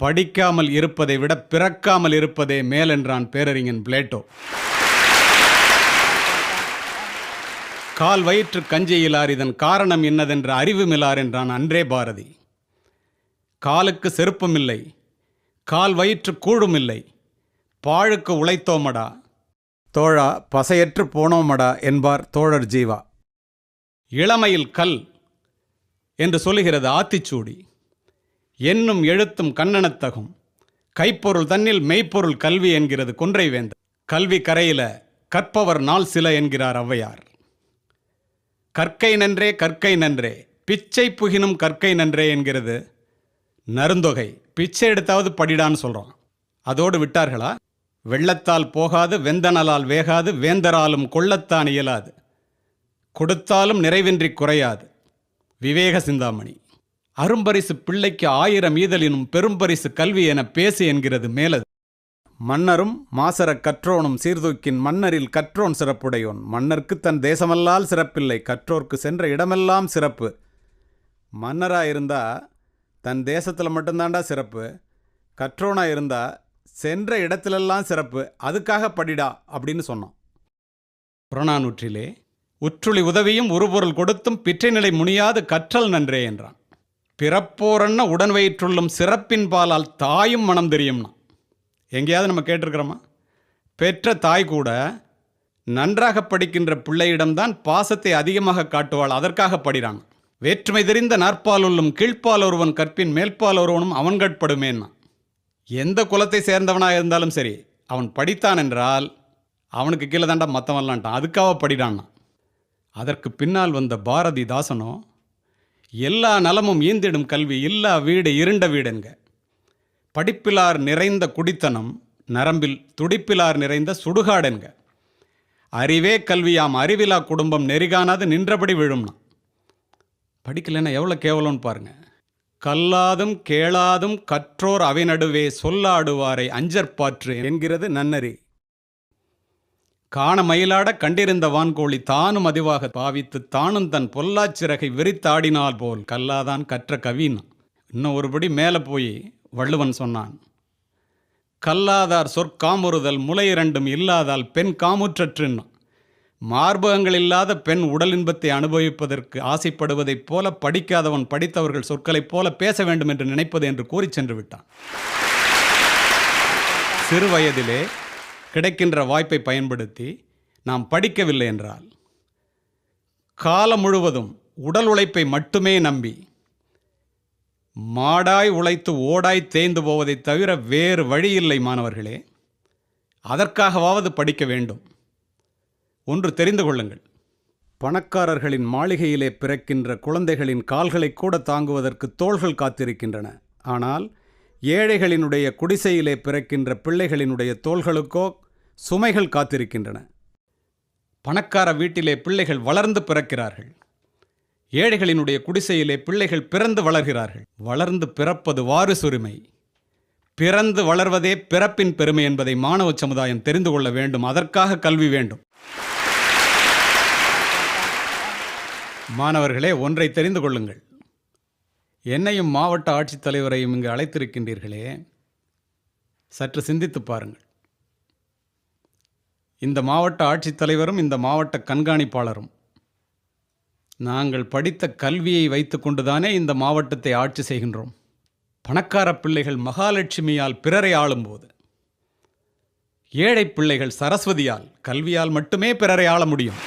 படிக்காமல் இருப்பதை விட பிறக்காமல் இருப்பதே மேல் என்றான் பேரறிஞன் பிளேட்டோ. கால் வயிற்று கஞ்சியிலார் இதன் காரணம் என்னதென்ற அறிவுமிலார் என்றான் அன்றே பாரதி. காலுக்கு செருப்பும் இல்லை, கால் வயிற்று கூழும் இல்லை, பாழுக்கு உழைத்தோமடா தோழா பசையற்று போனோமடா என்பார் தோழர் ஜீவா. இளமையில் கல் என்று சொல்லுகிறது ஆத்திச்சூடி. என்னும் எழுத்தும் கண்ணனத்தகும், கைப்பொருள் தன்னில் மெய்ப்பொருள் கல்வி என்கிறது கொன்றை வேந்தர். கல்வி கரையில கற்பவர் நாள் சில என்கிறார் ஔவையார். கற்கை நன்றே கற்கை நன்றே, பிச்சை புகினும் கற்கை நன்றே என்கிறது நருந்தொகை. பிச்சை எடுத்தாவது படிடான்னு சொல்கிறோம். அதோடு விட்டார்களா? வெள்ளத்தால் போகாது வெந்தனலால் வேகாது வேந்தராலும் கொள்ளத்தான் இயலாது, கொடுத்தாலும் நிறைவின்றி குறையாது விவேக சிந்தாமணி. அரும்பரிசு பிள்ளைக்கு 1000 ஈதலினும் பெரும்பரிசு கல்வி என பேசு என்கிறது மேலது. மன்னரும் மாசரக் கற்றோனும் சீர்தூக்கின் மன்னரில் கற்றோன் சிறப்புடையோன். மன்னர்க்கு தன் தேசமல்லால் சிறப்பில்லை, கற்றோர்க்கு சென்ற இடமெல்லாம் சிறப்பு. மன்னராக இருந்தா தன் தேசத்தில் மட்டும்தாண்டா சிறப்பு, கற்றோனாக இருந்தா சென்ற இடத்திலெல்லாம் சிறப்பு, அதுக்காக படிடா அப்படின்னு சொன்னான். புறநானூற்றிலே உற்றுளி உதவியும் உருபொருள் கொடுத்தும் பிற்றை நிலை முனியாது கற்றல் நன்றே என்றான். பிறப்போரன்ன உடன் வயிற்றுள்ளும் சிறப்பின் பாலால் தாயும் மனம் தெரியும்னா. எங்கேயாவது நம்ம கேட்டிருக்கிறோமா? பெற்ற தாய் கூட நன்றாக படிக்கின்ற பிள்ளையிடம்தான் பாசத்தை அதிகமாக காட்டுவாள், அதற்காக படிறான். வேற்றுமை தெரிந்த நாற்பாலுள்ளும் கீழ்ப்பால் ஒருவன் கற்பின் மேல்பால் ஒருவனும் அவன் கட்படுமேன்னா. எந்த குலத்தை சேர்ந்தவனாக இருந்தாலும் சரி, அவன் படித்தான் என்றால் அவனுக்கு கீழே தாண்டா மற்றவன்லான்ட்டான், அதுக்காக படிடான்னா. அதற்கு பின்னால் வந்த பாரதிதாசனோ எல்லா நலமும் ஈந்திடும் கல்வி இல்லா வீடு இருண்ட வீடுங்க. படிப்பிலார் நிறைந்த குடித்தனம் நரம்பில் துடிப்பிலார் நிறைந்த சுடுகாடுங்க. அறிவே கல்வியாம் அறிவிலா குடும்பம் நெறிகானாது நின்றபடி விழும்னா. படிக்கலைன்னா எவ்வளோ கேவலம்னு பாருங்க. கல்லாதும் கேளாதும் கற்றோர் அவை நடுவே சொல்லாடுவாரை அஞ்சற்பாற்று என்கிறது நன்னறி. காண மயிலாட கண்டிருந்த வான்கோழி தானும் அதிவாக பாவித்து தானும் தன் பொல்லாச்சிறகை விரித்தாடினால் போல் கல்லாதான் கற்ற கவினா. இன்னும் ஒருபடி மேலே போய் வள்ளுவன் சொன்னான், கல்லாதார் சொற்காமுறுதல் முளை இரண்டும் இல்லாதால் பெண் காமுற்றற்றுன்னா. மார்பகங்கள் இல்லாத பெண் உடல் இன்பத்தை அனுபவிப்பதற்கு ஆசைப்படுவதைப் போல படிக்காதவன் படித்தவர்கள் சொற்களைப் போல பேச வேண்டும் என்று நினைப்பது என்று கூறி சென்று விட்டான். சிறு வயதிலே கிடைக்கின்ற வாய்ப்பை பயன்படுத்தி நாம் படிக்கவில்லை என்றால் காலம் முழுவதும் உடல் உழைப்பை மட்டுமே நம்பி மாடாய் உழைத்து ஓடாய் தேய்ந்து போவதை தவிர வேறு வழியில்லை மாணவர்களே. அதற்காகவாவது படிக்க வேண்டும். ஒன்று தெரிந்து கொள்ளுங்கள், பணக்காரர்களின் மாளிகையிலே பிறக்கின்ற குழந்தைகளின் கால்களை கூட தாங்குவதற்கு தோள்கள் காத்திருக்கின்றன. ஆனால் ஏழைகளினுடைய குடிசையிலே பிறக்கின்ற பிள்ளைகளினுடைய தோள்களுக்கோ சுமைகள் காத்திருக்கின்றன. பணக்கார வீட்டிலே பிள்ளைகள் வளர்ந்து பிறக்கிறார்கள், ஏழைகளினுடைய குடிசையிலே பிள்ளைகள் பிறந்து வளர்கிறார்கள். வளர்ந்து பிறப்பது வாரிசுரிமை, பிறந்து வளர்வதே பிறப்பின் பெருமை என்பதை மாணவ சமுதாயம் தெரிந்து கொள்ள வேண்டும். அதற்காக கல்வி வேண்டும். மாணவர்களே, ஒன்றை தெரிந்து கொள்ளுங்கள். என்னையும் மாவட்ட ஆட்சித்தலைவரையும் இங்கு அழைத்திருக்கின்றீர்களே, சற்று சிந்தித்து பாருங்கள். இந்த மாவட்ட ஆட்சித்தலைவரும் இந்த மாவட்ட கண்காணிப்பாளரும் நாங்கள் படித்த கல்வியை வைத்து கொண்டுதானே இந்த மாவட்டத்தை ஆட்சி செய்கின்றோம். பணக்கார பிள்ளைகள் மகாலட்சுமியால் பிறரை ஆளும்போது, ஏழை பிள்ளைகள் சரஸ்வதியால் கல்வியால் மட்டுமே பிறரை ஆள முடியும்.